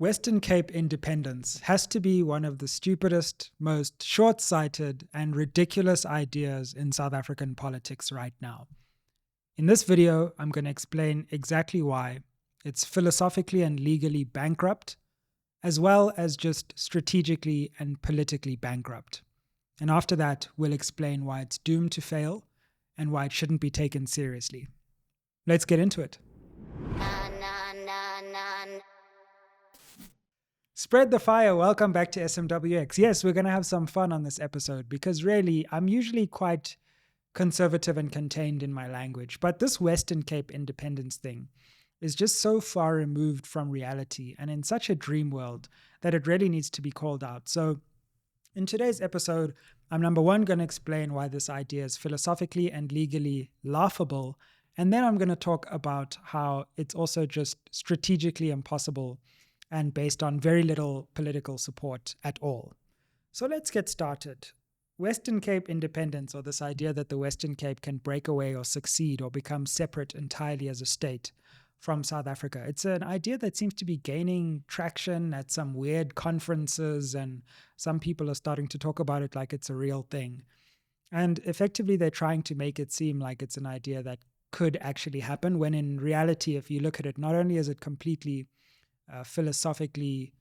Western Cape independence has to be one of the stupidest, most short-sighted and ridiculous ideas in South African politics right now. In this video, I'm going to explain exactly why it's philosophically and legally bankrupt, as well as just strategically and politically bankrupt. And after that, we'll explain why it's doomed to fail and why it shouldn't be taken seriously. Let's get into it. Spread the fire. Welcome back to SMWX. Yes, we're going to have some fun on this episode because really, I'm usually quite conservative and contained in my language. But this Western Cape independence thing is just so far removed from reality and in such a dream world that it really needs to be called out. So in today's episode, I'm number one going to explain why this idea is philosophically and legally laughable. And then I'm going to talk about how it's also just strategically impossible and based on very little political support at all. So let's get started. Western Cape independence, or this idea that the Western Cape can break away or succeed or become separate entirely as a state from South Africa. It's an idea that seems to be gaining traction at some weird conferences, and some people are starting to talk about it like it's a real thing. And effectively, they're trying to make it seem like it's an idea that could actually happen, when in reality, if you look at it, not only is it completely philosophically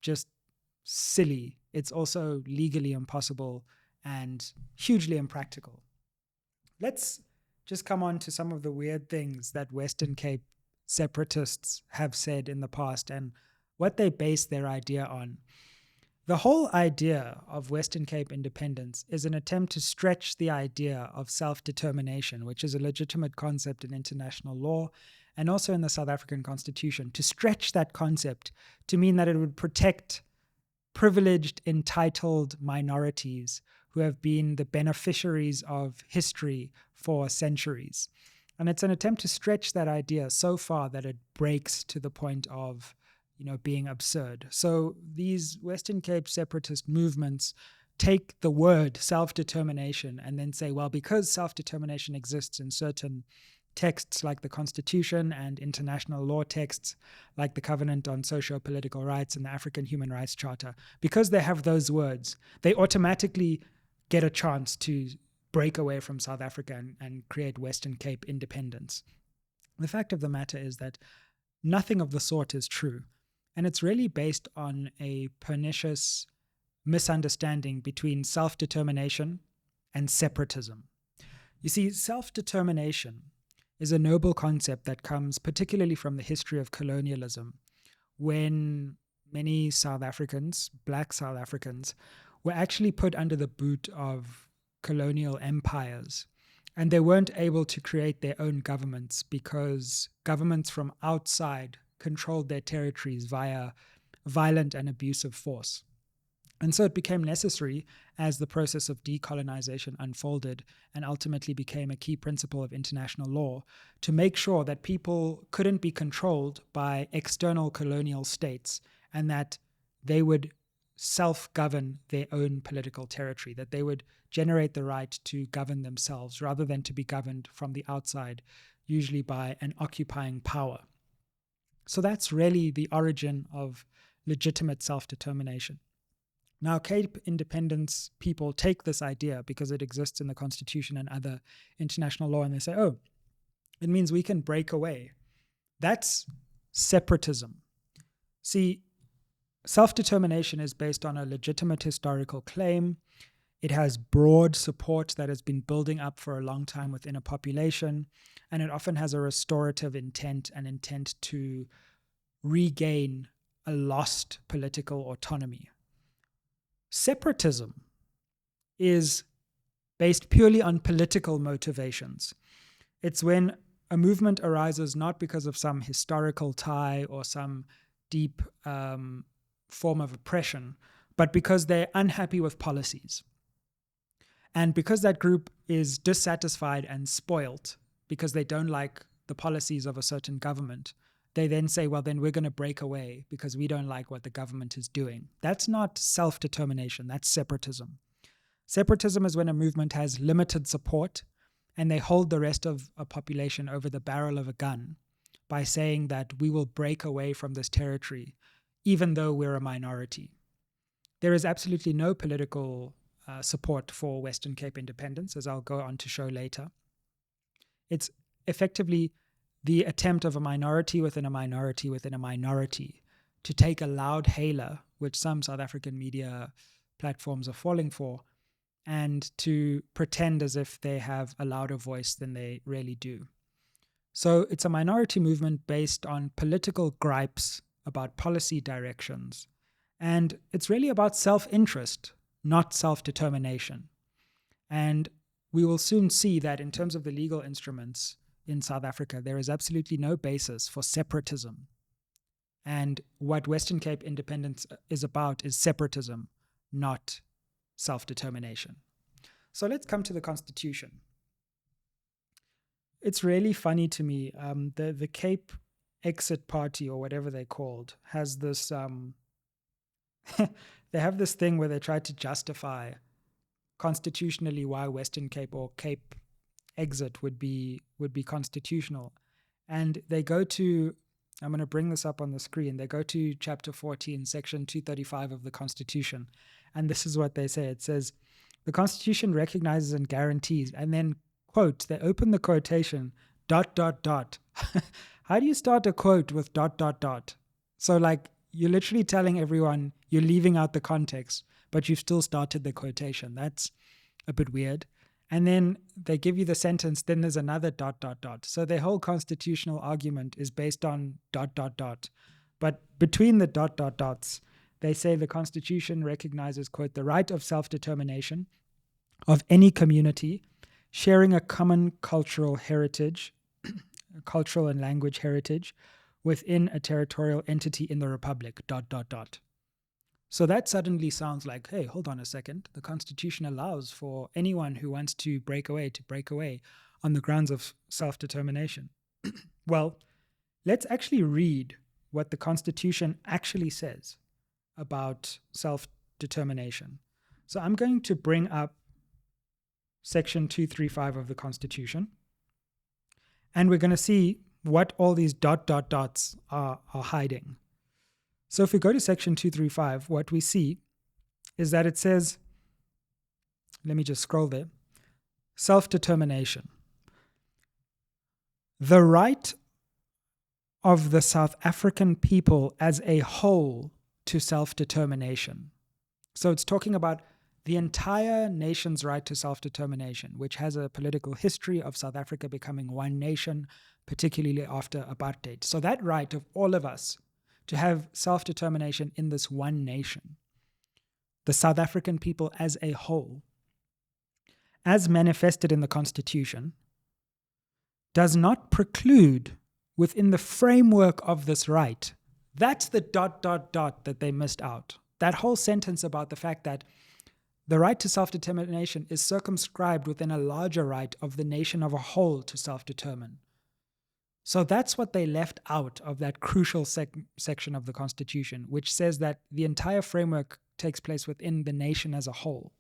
just silly, it's also legally impossible and hugely impractical. Let's just come on to some of the weird things that Western Cape separatists have said in the past and what they base their idea on. The whole idea of Western Cape independence is an attempt to stretch the idea of self-determination, which is a legitimate concept in international law and also in the South African Constitution, to stretch that concept to mean that it would protect privileged, entitled minorities who have been the beneficiaries of history for centuries. And it's an attempt to stretch that idea so far that it breaks to the point of being absurd. So these Western Cape separatist movements take the word self-determination and then say, well, because self-determination exists in certain texts like the Constitution and international law texts like the Covenant on Socio-Political Rights and the African Human Rights Charter, because they have those words, they automatically get a chance to break away from South Africa and create Western Cape independence. The fact of the matter is that nothing of the sort is true. And it's really based on a pernicious misunderstanding between self-determination and separatism. You see, self-determination is a noble concept that comes particularly from the history of colonialism, when many South Africans, black South Africans, were actually put under the boot of colonial empires. And they weren't able to create their own governments because governments from outside controlled their territories via violent and abusive force. And so it became necessary, as the process of decolonization unfolded and ultimately became a key principle of international law, to make sure that people couldn't be controlled by external colonial states and that they would self-govern their own political territory, that they would generate the right to govern themselves rather than to be governed from the outside, usually by an occupying power. So that's really the origin of legitimate self-determination. Now, Cape independence people take this idea because it exists in the Constitution and other international law, and they say, oh, it means we can break away. That's separatism. See, self-determination is based on a legitimate historical claim. It has broad support that has been building up for a long time within a population, and it often has a restorative intent, an intent to regain a lost political autonomy. Separatism is based purely on political motivations. It's when a movement arises not because of some historical tie or some deep form of oppression, but because they're unhappy with policies. And because that group is dissatisfied and spoilt because they don't like the policies of a certain government, they then say, well, then we're going to break away because we don't like what the government is doing. That's not self-determination. That's separatism. Separatism is when a movement has limited support and they hold the rest of a population over the barrel of a gun by saying that we will break away from this territory even though we're a minority. There is absolutely no political support for Western Cape independence, as I'll go on to show later. It's effectively the attempt of a minority within a minority within a minority to take a loud hailer, which some South African media platforms are falling for, and to pretend as if they have a louder voice than they really do. So it's a minority movement based on political gripes about policy directions. And it's really about self-interest, not self-determination. And we will soon see that in terms of the legal instruments in South Africa, there is absolutely no basis for separatism. And what Western Cape independence is about is separatism, not self-determination. So let's come to the Constitution. It's really funny to me. The Cape Exit Party, or whatever they're called, has this... they have this thing where they try to justify constitutionally why Western Cape or Cape Exit would be constitutional. And they go to, I'm going to bring this up on the screen, they go to chapter 14, section 235 of the Constitution. And this is what they say. It says, the Constitution recognizes and guarantees, and then, quote, they open the quotation, ... How do you start a quote with ... So like, you're literally telling everyone you're leaving out the context, but you've still started the quotation. That's a bit weird. And then they give you the sentence, then there's another ... So their whole constitutional argument is based on ... But between the ... they say the Constitution recognizes, quote, the right of self-determination of any community sharing a common cultural heritage, cultural and language heritage, within a territorial entity in the Republic, ... So that suddenly sounds like, hey, hold on a second. The Constitution allows for anyone who wants to break away on the grounds of self-determination. Well, let's actually read what the Constitution actually says about self-determination. So I'm going to bring up section 235 of the Constitution, and we're going to see what all these ... are hiding. So if we go to section 235, what we see is that it says, let me just scroll there, self-determination. The right of the South African people as a whole to self-determination. So it's talking about the entire nation's right to self-determination, which has a political history of South Africa becoming one nation, particularly after apartheid. So that right of all of us to have self-determination in this one nation, the South African people as a whole, as manifested in the Constitution, does not preclude within the framework of this right. That's the ... that they missed out. That whole sentence about the fact that the right to self-determination is circumscribed within a larger right of the nation of a whole to self-determine. So that's what they left out of that crucial section of the Constitution, which says that the entire framework takes place within the nation as a whole.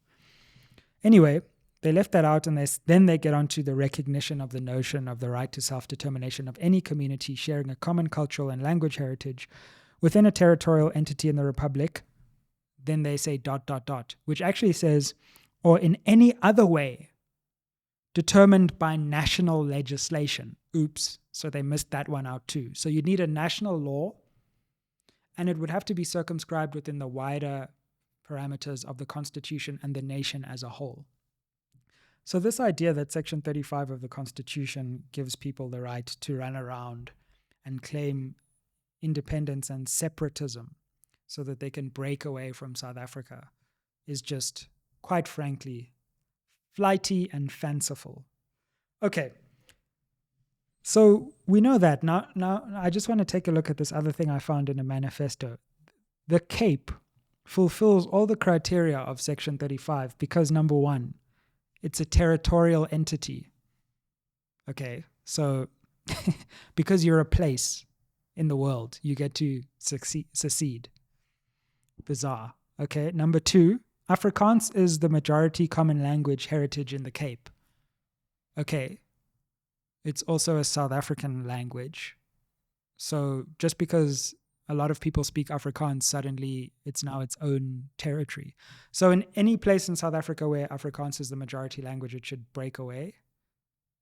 Anyway, they left that out, and then they get onto the recognition of the notion of the right to self-determination of any community sharing a common cultural and language heritage within a territorial entity in the Republic. Then they say ... which actually says, or in any other way determined by national legislation. Oops. So they missed that one out too. So you need a national law, and it would have to be circumscribed within the wider parameters of the Constitution and the nation as a whole. So this idea that Section 35 of the Constitution gives people the right to run around and claim independence and separatism so that they can break away from South Africa is just, quite frankly, flighty and fanciful. Okay. So we know that. Now I just want to take a look at this other thing I found in a manifesto. The Cape fulfills all the criteria of Section 35 because, number one, it's a territorial entity. Okay, so because you're a place in the world, you get to secede. Bizarre. Okay, number two, Afrikaans is the majority common language heritage in the Cape. Okay, it's also a South African language. So just because a lot of people speak Afrikaans, suddenly it's now its own territory. So in any place in South Africa where Afrikaans is the majority language, it should break away.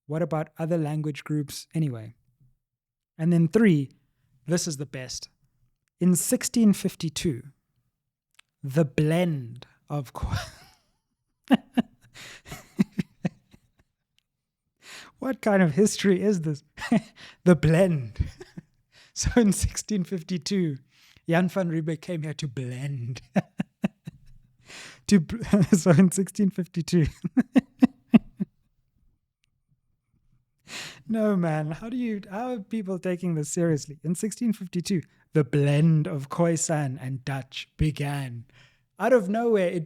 What about other language groups anyway? And then 3, this is the best. In 1652, the blend of... What kind of history is this? The blend. So in 1652, Jan van Riebeeck came here to blend. So in 1652. No, man. How are people taking this seriously? In 1652, the blend of Khoisan and Dutch began. Out of nowhere,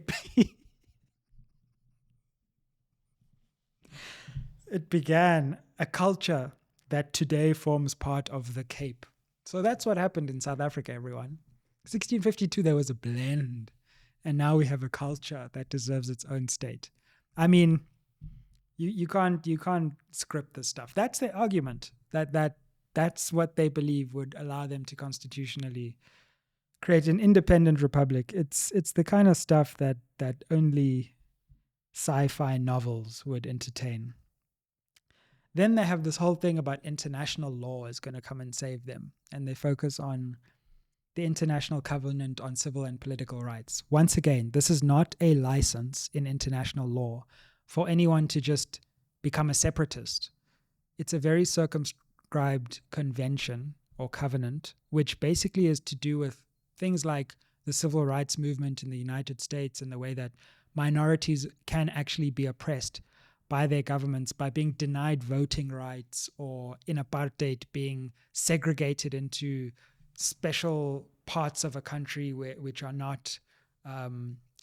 it began a culture that today forms part of the Cape. So that's what happened in South Africa, everyone. 1652, there was a blend. And now we have a culture that deserves its own state. I mean, you can't script this stuff. That's their argument. That's what they believe would allow them to constitutionally create an independent republic. It's the kind of stuff that only sci-fi novels would entertain. Then they have this whole thing about international law is going to come and save them. And they focus on the International Covenant on Civil and Political Rights. Once again, this is not a license in international law for anyone to just become a separatist. It's a very circumscribed convention or covenant, which basically is to do with things like the civil rights movement in the United States and the way that minorities can actually be oppressed by their governments by being denied voting rights, or in apartheid being segregated into special parts of a country which are not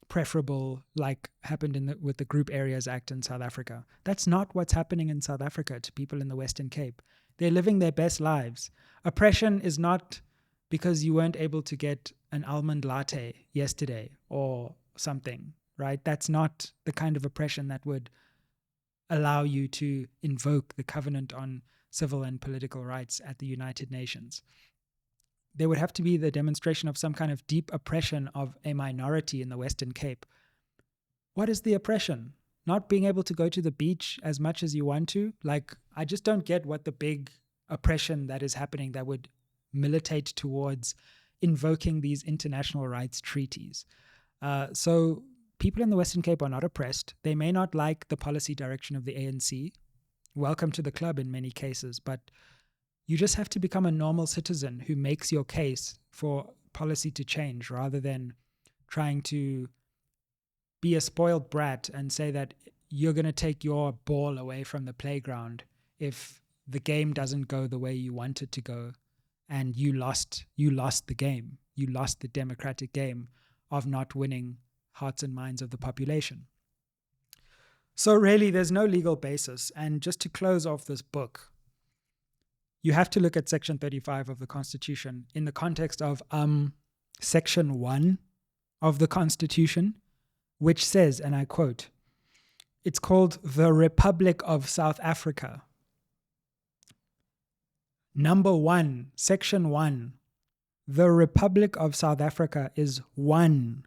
preferable, like happened with the Group Areas Act in South Africa. That's not what's happening in South Africa to people in the Western Cape. They're living their best lives. Oppression is not because you weren't able to get an almond latte yesterday or something, right? That's not the kind of oppression that would allow you to invoke the Covenant on Civil and Political Rights at the United Nations. There would have to be the demonstration of some kind of deep oppression of a minority in the Western Cape. What is the oppression? Not being able to go to the beach as much as you want to? Like, I just don't get what the big oppression that is happening that would militate towards invoking these international rights treaties. So people in the Western Cape are not oppressed. They may not like the policy direction of the ANC. Welcome to the club in many cases, but you just have to become a normal citizen who makes your case for policy to change, rather than trying to be a spoiled brat and say that you're going to take your ball away from the playground if the game doesn't go the way you want it to go, and you lost the game. You lost the democratic game of not winning hearts and minds of the population. So really, there's no legal basis. And just to close off this book, you have to look at Section 35 of the Constitution in the context of Section 1 of the Constitution, which says, and I quote, it's called the Republic of South Africa. Number 1, Section 1, the Republic of South Africa is one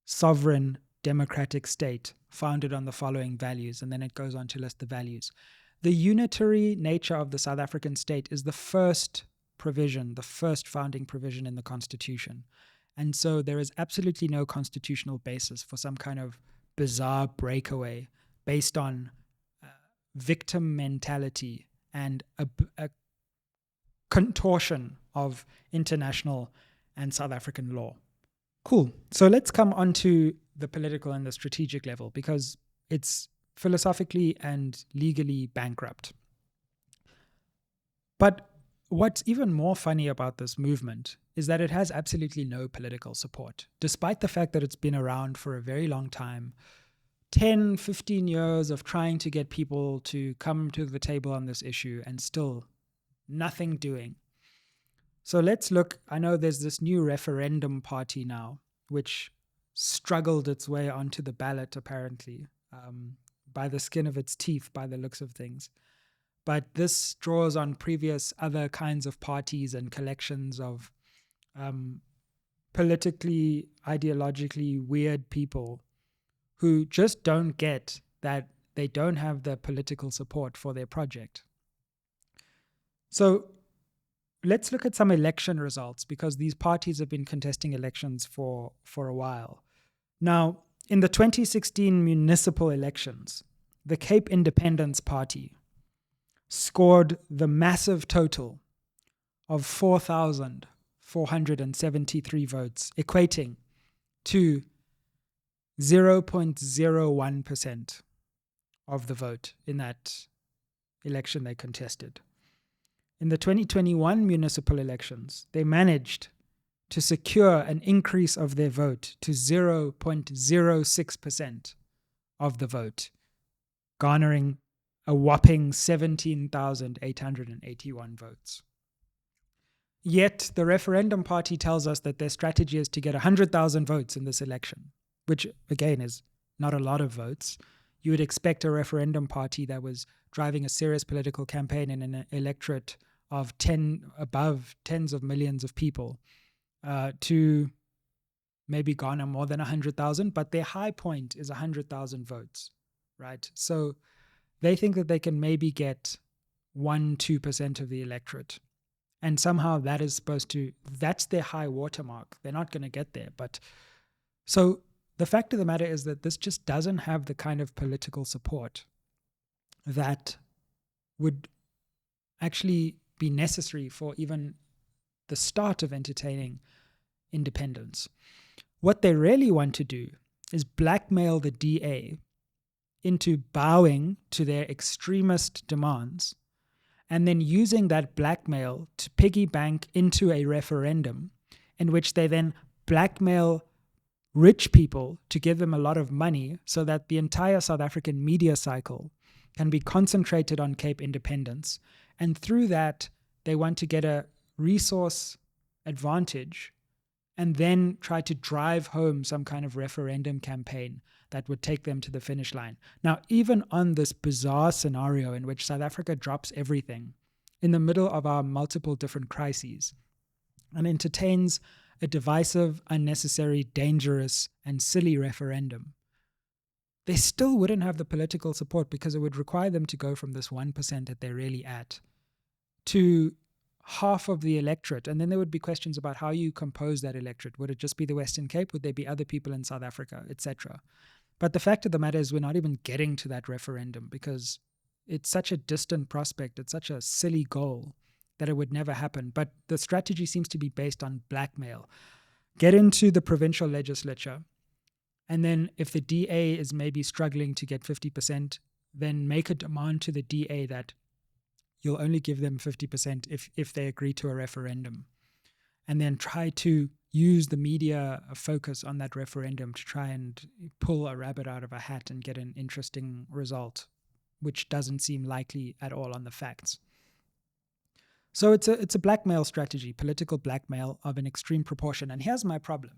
sovereign democratic state founded on the following values. And then it goes on to list the values. The unitary nature of the South African state is the first provision, the first founding provision in the Constitution. And so there is absolutely no constitutional basis for some kind of bizarre breakaway based on victim mentality and a contortion of international and South African law. Cool. So let's come on to the political and the strategic level, because it's philosophically and legally bankrupt. But what's even more funny about this movement is that it has absolutely no political support, despite the fact that it's been around for a very long time. 10, 15 years of trying to get people to come to the table on this issue, and still nothing doing. So let's look. I know there's this new referendum party now, which struggled its way onto the ballot, apparently, by the skin of its teeth, by the looks of things. But this draws on previous other kinds of parties and collections of politically, ideologically weird people who just don't get that they don't have the political support for their project. So let's look at some election results, because these parties have been contesting elections for a while. Now, in the 2016 municipal elections, the Cape Independence Party scored the massive total of 4,473 votes, equating to 0.01% of the vote in that election they contested. In the 2021 municipal elections, they managed to secure an increase of their vote to 0.06% of the vote, garnering a whopping 17,881 votes. Yet the referendum party tells us that their strategy is to get 100,000 votes in this election, which again is not a lot of votes. You would expect a referendum party that was driving a serious political campaign in an electorate of above tens of millions of people to maybe garner more than 100,000, but their high point is 100,000 votes, right? So they think that they can maybe get 1-2% of the electorate. And somehow that is that's their high watermark. They're not going to get there. But so the fact of the matter is that this just doesn't have the kind of political support that would actually be necessary for even the start of entertaining independence. What they really want to do is blackmail the DA into bowing to their extremist demands, and then using that blackmail to piggy bank into a referendum in which they then blackmail rich people to give them a lot of money so that the entire South African media cycle can be concentrated on Cape independence. And through that, they want to get a resource advantage and then try to drive home some kind of referendum campaign that would take them to the finish line. Now, even on this bizarre scenario in which South Africa drops everything in the middle of our multiple different crises and entertains a divisive, unnecessary, dangerous, and silly referendum, they still wouldn't have the political support, because it would require them to go from this 1% that they're really at to half of the electorate. And then there would be questions about how you compose that electorate. Would it just be the Western Cape? Would there be other people in South Africa, etc.? But the fact of the matter is we're not even getting to that referendum, because it's such a distant prospect. It's such a silly goal that it would never happen. But the strategy seems to be based on blackmail. Get into the provincial legislature, and then if the DA is maybe struggling to get 50%, then make a demand to the DA that you'll only give them 50% if they agree to a referendum. And then try to use the media focus on that referendum to try and pull a rabbit out of a hat and get an interesting result, which doesn't seem likely at all on the facts. So it's a blackmail strategy, political blackmail of an extreme proportion. And here's my problem.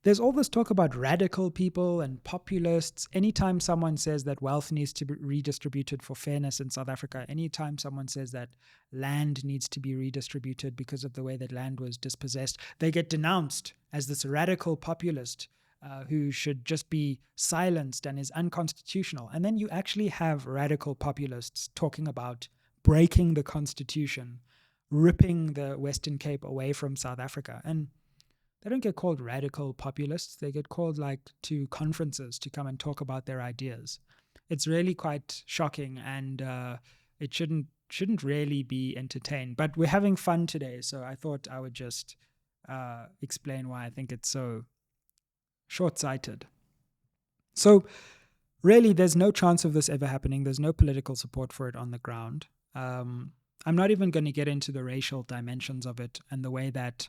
There's all this talk about radical people and populists. Anytime someone says that wealth needs to be redistributed for fairness in South Africa, anytime someone says that land needs to be redistributed because of the way that land was dispossessed, they get denounced as this radical populist who should just be silenced and is unconstitutional. And then you actually have radical populists talking about breaking the constitution, ripping the Western Cape away from South Africa. And they don't get called radical populists. They get called to conferences to come and talk about their ideas. It's really quite shocking, and it shouldn't really be entertained. But we're having fun today, so I thought I would just explain why I think it's so short-sighted. So really, there's no chance of this ever happening. There's no political support for it on the ground. I'm not even going to get into the racial dimensions of it and the way that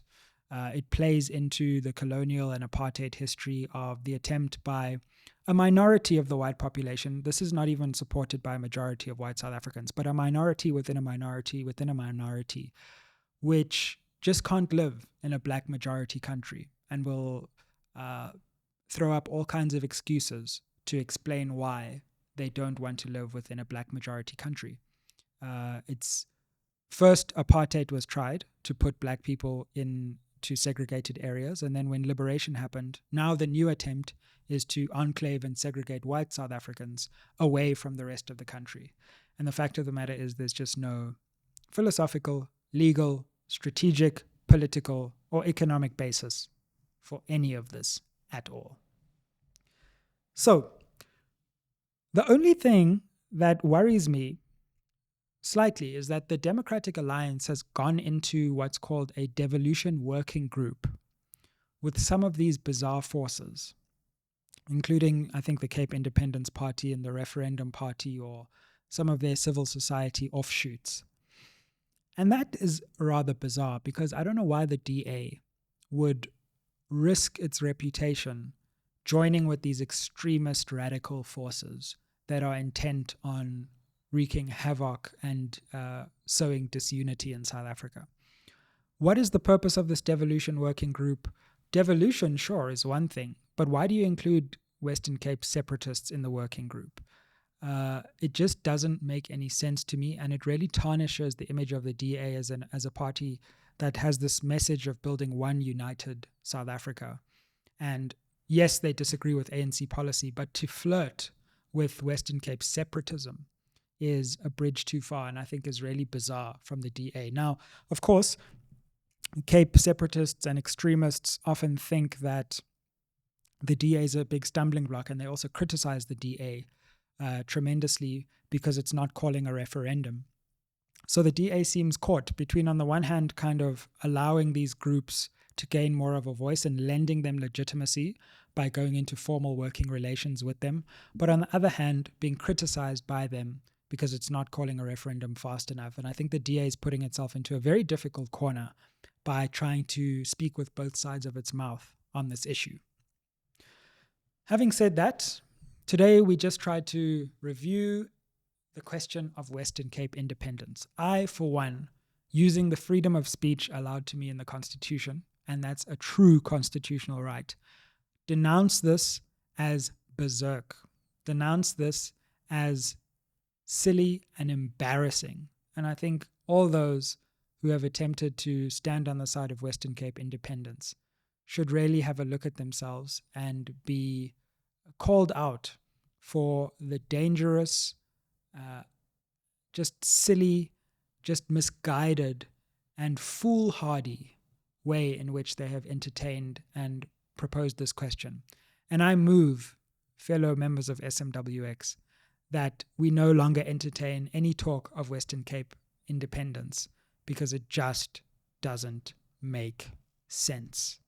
it plays into the colonial and apartheid history of the attempt by a minority of the white population. This is not even supported by a majority of white South Africans, but a minority within a minority within a minority, which just can't live in a black majority country and will throw up all kinds of excuses to explain why they don't want to live within a black majority country. It's first, apartheid was tried to put black people in to segregated areas. And then when liberation happened, now the new attempt is to enclave and segregate white South Africans away from the rest of the country. And the fact of the matter is there's just no philosophical, legal, strategic, political, or economic basis for any of this at all. So, the only thing that worries me slightly is that the Democratic Alliance has gone into what's called a devolution working group with some of these bizarre forces, including, I think, the Cape Independence Party and the Referendum Party, or some of their civil society offshoots. And that is rather bizarre, because I don't know why the DA would risk its reputation joining with these extremist radical forces that are intent on wreaking havoc and sowing disunity in South Africa. What is the purpose of this devolution working group? Devolution, sure, is one thing, but why do you include Western Cape separatists in the working group? It just doesn't make any sense to me, and it really tarnishes the image of the DA as a party that has this message of building one united South Africa. And yes, they disagree with ANC policy, but to flirt with Western Cape separatism is a bridge too far, and I think is really bizarre from the DA. Now, of course, Cape separatists and extremists often think that the DA is a big stumbling block, and they also criticize the DA tremendously because it's not calling a referendum. So the DA seems caught between, on the one hand, kind of allowing these groups to gain more of a voice and lending them legitimacy by going into formal working relations with them, but on the other hand, being criticized by them because it's not calling a referendum fast enough. And I think the DA is putting itself into a very difficult corner by trying to speak with both sides of its mouth on this issue. Having said that, today we just tried to review the question of Western Cape independence. I, for one, using the freedom of speech allowed to me in the Constitution, and that's a true constitutional right, denounce this as berserk, denounce this as silly and embarrassing. And I think all those who have attempted to stand on the side of Western Cape independence should really have a look at themselves and be called out for the dangerous, just silly, just misguided and foolhardy way in which they have entertained and proposed this question. And I move, fellow members of SMWX, that we no longer entertain any talk of Western Cape independence because it just doesn't make sense.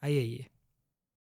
Aye.